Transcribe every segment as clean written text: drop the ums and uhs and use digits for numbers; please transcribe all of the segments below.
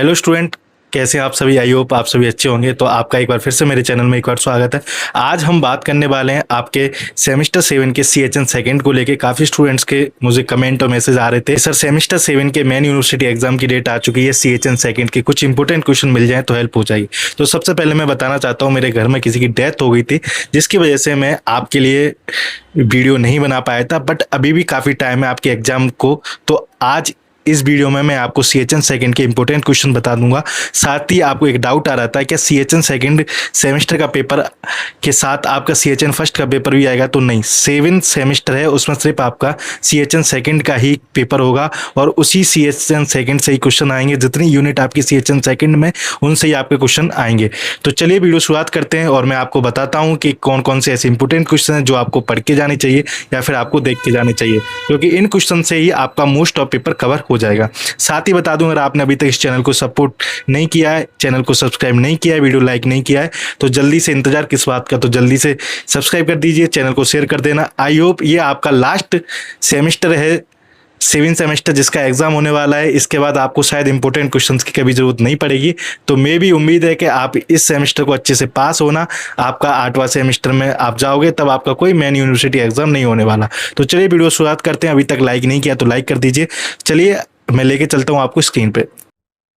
Hello student, कैसे हैं आप सभी। आई होप आप सभी अच्छे होंगे। तो आपका एक बार फिर से मेरे चैनल में एक बार स्वागत है। आज हम बात करने वाले हैं आपके सेमेस्टर 7 के CHN सेकंड को लेके। काफ़ी स्टूडेंट्स के मुझे कमेंट और मैसेज आ रहे थे, सर सेमेस्टर 7 के मेन यूनिवर्सिटी एग्जाम की डेट आ चुकी है, CHN सेकंड के कुछ इंपॉर्टेंट क्वेश्चन मिल जाए तो हेल्प हो जाएगी। तो सबसे पहले मैं बताना चाहता हूँ, मेरे घर में किसी की डेथ हो गई थी, जिसकी वजह से मैं आपके लिए वीडियो नहीं बना पाया था। बट अभी भी काफ़ी टाइम है आपके एग्जाम को, तो आज इस वीडियो में मैं आपको CHN सेकंड के इंपॉर्टेंट क्वेश्चन बता दूंगा। साथ ही आपको एक डाउट आ रहा था क्या CHN सेकंड सेमेस्टर का पेपर के साथ आपका CHN फर्स्ट का पेपर भी आएगा, तो नहीं। 7 सेमेस्टर है, उसमें सिर्फ आपका CHN सेकंड का ही पेपर होगा और उसी CHN सेकंड से ही क्वेश्चन आएंगे। जितनी यूनिट आपकी CHN सेकंड में, उनसे ही आपके क्वेश्चन आएंगे। तो चलिए वीडियो शुरुआत करते हैं और मैं आपको बताता हूँ कि कौन कौन से ऐसे इंपॉर्टेंट क्वेश्चन हैं जो आपको पढ़ के जाने चाहिए या फिर आपको देख के जाने चाहिए, क्योंकि इन क्वेश्चन से ही आपका मोस्ट ऑफ पेपर कवर हो जाएगा। साथ ही बता दूं, अगर आपने अभी तक इस चैनल को सपोर्ट नहीं किया है, चैनल को सब्सक्राइब नहीं किया है, वीडियो लाइक नहीं किया है, तो जल्दी से, इंतजार किस बात का, तो जल्दी से सब्सक्राइब कर दीजिए, चैनल को शेयर कर देना। आई होप ये आपका लास्ट सेमेस्टर है, 7 सेमेस्टर जिसका एग्जाम होने वाला है। इसके बाद आपको शायद इंपॉर्टेंट क्वेश्चंस की कभी जरूरत नहीं पड़ेगी। तो मे भी उम्मीद है कि आप इस सेमेस्टर को अच्छे से पास होना। आपका 8वां सेमेस्टर में आप जाओगे, तब आपका कोई मेन यूनिवर्सिटी एग्जाम नहीं होने वाला। तो चलिए वीडियो शुरुआत करते हैं। अभी तक लाइक नहीं किया तो लाइक कर दीजिए। चलिए मैं लेके चलता हूँ आपको स्क्रीन पे।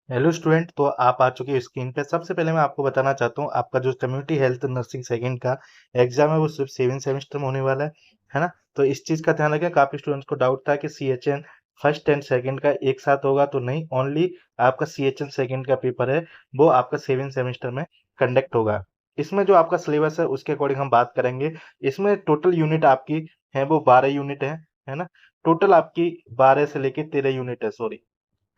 हेलो स्टूडेंट, तो आप आ चुके हैं स्क्रीन पे। सबसे पहले मैं आपको बताना चाहता हूँ, आपका जो कम्युनिटी हेल्थ नर्सिंग सेकंड का एग्जाम है वो सिर्फ 7 सेमेस्टर में होने वाला है ना। तो इस चीज़ का ध्यान रखें। काफ़ी स्टूडेंट्स को डाउट था कि CHN फर्स्ट एंड सेकंड का एक साथ होगा, तो नहीं। ओनली आपका CHN सेकंड का पेपर है वो आपका 7 सेमेस्टर में कंडक्ट होगा। इसमें जो आपका सिलेबस है उसके अकॉर्डिंग हम बात करेंगे। इसमें टोटल यूनिट आपकी है वो 12 यूनिट है ना। टोटल आपकी 12 से लेके 13 यूनिट है, सॉरी,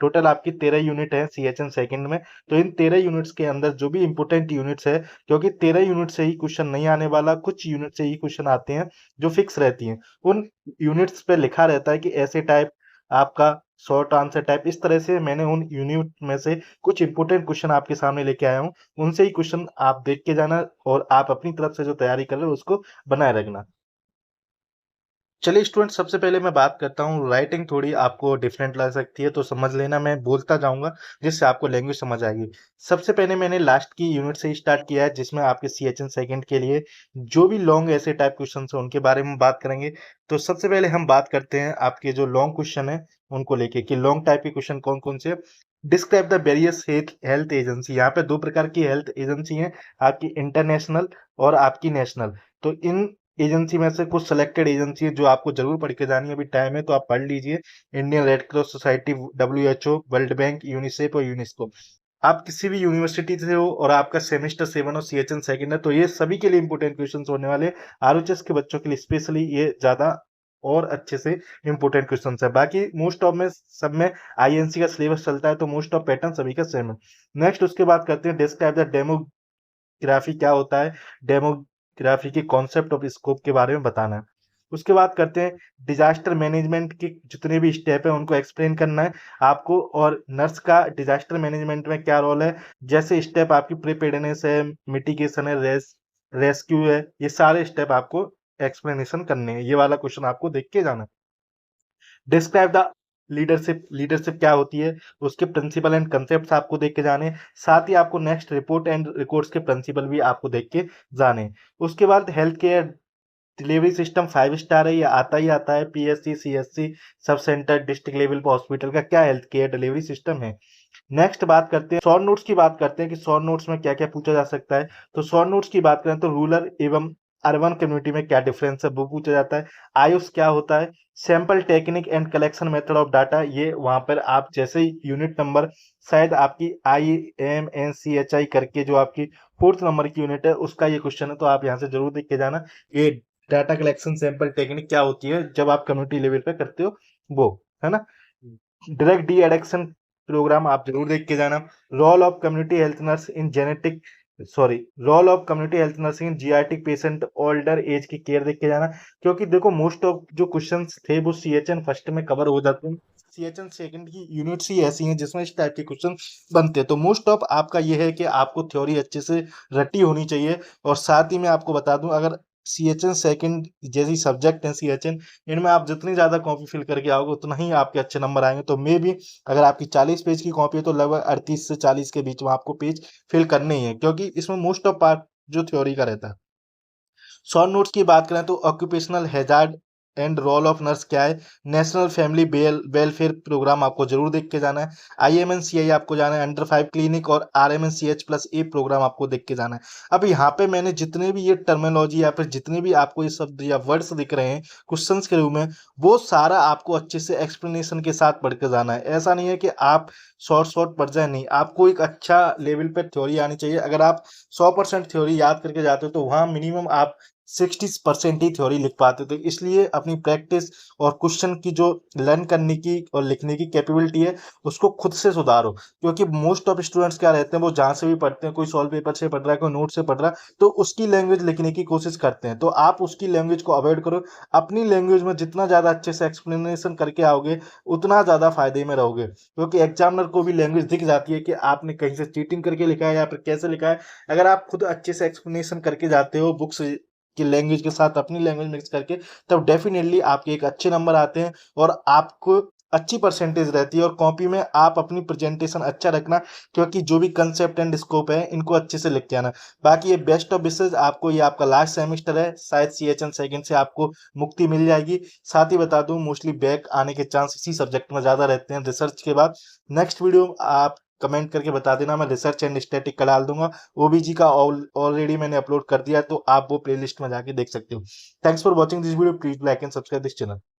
टोटल आपकी 13 यूनिट है CHN सेकंड में। तो इन 13 यूनिट्स के अंदर जो भी इंपॉर्टेंट यूनिट्स है, क्योंकि 13 यूनिट से ही क्वेश्चन नहीं आने वाला, कुछ यूनिट से ही क्वेश्चन आते हैं जो फिक्स रहती हैं। उन यूनिट्स पे लिखा रहता है कि ऐसे टाइप, आपका शॉर्ट आंसर टाइप, इस तरह से मैंने उन यूनिट में से कुछ इंपॉर्टेंट क्वेश्चन आपके सामने लेके आया हूँ। उनसे ही क्वेश्चन आप देख के जाना और आप अपनी तरफ से जो तैयारी कर रहे हो उसको बनाए रखना। चलिए स्टूडेंट, सबसे पहले मैं बात करता हूँ। राइटिंग थोड़ी आपको डिफरेंट लग सकती है, तो समझ लेना, मैं बोलता जाऊंगा जिससे आपको लैंग्वेज समझ आएगी। सबसे पहले मैंने लास्ट की यूनिट से स्टार्ट किया है, जिसमें आपके CHN सेकंड के लिए जो भी लॉन्ग ऐसे टाइप क्वेश्चन है उनके बारे में बात करेंगे। तो सबसे पहले हम बात करते हैं आपके जो लॉन्ग क्वेश्चन है उनको लेके, कि लॉन्ग टाइप के क्वेश्चन कौन कौन से। Describe the various health agency. यहाँ पे दो प्रकार की हेल्थ एजेंसी है, आपकी इंटरनेशनल और आपकी नेशनल। तो इन एजेंसी में से कुछ सिलेक्टेड एजेंसी है जो आपको जरूर पढ़ के जानी है। अभी टाइम है तो आप पढ़ लीजिए। Indian red cross society, WHO, world bank, UNICEF और यूनेस्को। आप किसी भी यूनिवर्सिटी से हो और आपका सेमेस्टर 7 और CHN सेकंड है, तो ये सभी के लिए इंपॉर्टेंट क्वेश्चन होने वाले। RHS के बच्चों के लिए स्पेशली ये ज्यादा और अच्छे से इंपॉर्टेंट क्वेश्चन है। बाकी मोस्ट ऑफ में सब में INC का सिलेबस चलता है, तो मोस्ट ऑफ पैटर्न सभी का सेम है। नेक्स्ट उसके बाद करते हैं डिस्क्राइब द डेमोग्राफी। क्या होता है डेमोग्राफी के कॉन्सेप्ट ऑफ स्कोप के बारे में बताना है। उसके बाद करते हैं डिजास्टर मैनेजमेंट के जितने भी स्टेप है उनको एक्सप्लेन करना है आपको, और नर्स का डिजास्टर मैनेजमेंट में क्या रोल है। जैसे स्टेप आपकी प्रिपेयर्डनेस है, मिटिगेशन है, रेस्क्यू है, ये सारे स्टेप आपको एक्सप्लेनेशन करने हैं। ये वाला क्वेश्चन आपको देख के जाना है। Describe the leadership. लीडरशिप क्या होती है, उसके प्रिंसिपल एंड कंसेप्ट आपको देख के जाने। साथ ही आपको नेक्स्ट रिपोर्ट एंड रिकॉर्ड्स के प्रिंसिपल भी आपको देख के जाने। उसके बाद health care delivery system 5 star है, ये आता ही आता है। PSC, CSC, sub centre, district level पर हॉस्पिटल का क्या हेल्थ केयर डिलीवरी सिस्टम है। नेक्स्ट बात करते हैं शॉर्ट नोट्स की। बात करते हैं कि शॉर्ट नोट्स में क्या क्या पूछा जा सकता है। तो शॉर्ट नोट्स की बात करें तो रूरल एवं अर्बन कम्युनिटी में क्या डिफरेंस है वो पूछा जाता है। आयुष क्या होता है, sample technique and collection method of data, ये वहां पर आप जैसे ही यूनिट नंबर, शायद आपकी IMNCHI करके जो आपकी 4th नंबर की यूनिट है उसका ये क्वेश्चन है, तो आप यहाँ से जरूर देख के जाना। ये डाटा कलेक्शन सैंपल टेक्निक क्या होती है जब आप कम्युनिटी लेवल पे करते हो, वो है ना। डायरेक्ट डी एडिक्शन प्रोग्राम आप जरूर देख के जाना। Role of community health nurse in genetic, sorry, role of community health nursing in geriatric patient older age की केयर देख के जाना। क्योंकि देखो मोस्ट ऑफ जो क्वेश्चंस थे वो CHN फर्स्ट में कवर हो जाते हैं। CHN सेकंड की यूनिट्स ही ऐसी हैं जिसमें इस टाइप के क्वेश्चन बनते हैं। तो मोस्ट ऑफ आपका ये है कि आपको थ्योरी अच्छे से रटी होनी चाहिए। और साथ ही मैं आपको बता दूं, अगर CHN सेकंड जैसी सब्जेक्ट है CHN, इनमें आप जितनी ज़्यादा कॉपी फिल करके आओगे उतना ही आपके अच्छे नंबर आएंगे। तो मे भी अगर आपकी 40 पेज की कॉपी है तो लगभग 38 से 40 के बीच में आपको पेज फिल करने ही है, क्योंकि इसमें मोस्ट ऑफ पार्ट जो थ्योरी का रहता है। शॉर्ट नोट्स की बात करें तो occupational hazard and role of nurse क्या है, नेशनल फैमिली वेलफेयर प्रोग्राम आपको जरूर देख के जाना है, IMNCI आपको जाना है, अंडर 5 क्लिनिक और RMNCH+A प्रोग्राम आपको देख के जाना है। अब यहाँ पे मैंने जितने भी ये टर्मिनोलॉजी या फिर जितने भी आपको ये शब्द या वर्ड्स दिख रहे हैं क्वेश्चंस के रूप में, वो सारा आपको अच्छे से एक्सप्लेनेशन के साथ पढ़ के जाना है। ऐसा नहीं है कि आप शॉर्ट शॉर्ट पढ़ जाए, नहीं, आपको एक अच्छा लेवल पे थ्योरी आनी चाहिए। अगर आप 100% थ्योरी याद करके जाते हो तो वहाँ मिनिमम आप 60% ही थ्योरी लिख पाते, तो इसलिए अपनी प्रैक्टिस और क्वेश्चन की जो लर्न करने की और लिखने की कैपेबिलिटी है उसको खुद से सुधारो। क्योंकि मोस्ट ऑफ स्टूडेंट्स क्या रहते हैं, वो जहाँ से भी पढ़ते हैं, कोई सॉल्व पेपर से पढ़ रहा है, कोई नोट से पढ़ रहा है, तो उसकी लैंग्वेज लिखने की कोशिश करते हैं। तो आप उसकी लैंग्वेज को अवॉइड करो, अपनी लैंग्वेज में जितना ज़्यादा अच्छे से एक्सप्लेनेशन करके आओगे उतना ज़्यादा फायदे में रहोगे। क्योंकि एग्जामिनर को भी लैंग्वेज दिख जाती है कि आपने कहीं से चीटिंग करके लिखा है या फिर कैसे लिखा है। अगर आप खुद अच्छे से एक्सप्लेनेशन करके जाते हो बुक्स की लैंग्वेज के साथ अपनी लैंग्वेज मिक्स करके, तब डेफिनेटली आपके एक अच्छे नंबर आते हैं और आपको अच्छी परसेंटेज रहती है। और कॉपी में आप अपनी प्रेजेंटेशन अच्छा रखना, क्योंकि जो भी कंसेप्ट एंड स्कोप है इनको अच्छे से लिख के आना। बाकी ये बेस्ट ऑफ विशेस आपको, ये आपका लास्ट सेमेस्टर है, शायद CHN सेकंड से आपको मुक्ति मिल जाएगी। साथ ही बता दूं मोस्टली बैक आने के चांस इसी सब्जेक्ट में ज़्यादा रहते हैं रिसर्च के बाद। नेक्स्ट वीडियो आप कमेंट करके बता देना, मैं रिसर्च एंड स्टैटिक का डाल दूंगा। OBG का ऑलरेडी मैंने अपलोड कर दिया है, तो आप वो प्लेलिस्ट में जाके देख सकते हो। Thanks for watching this video, please like and subscribe this channel.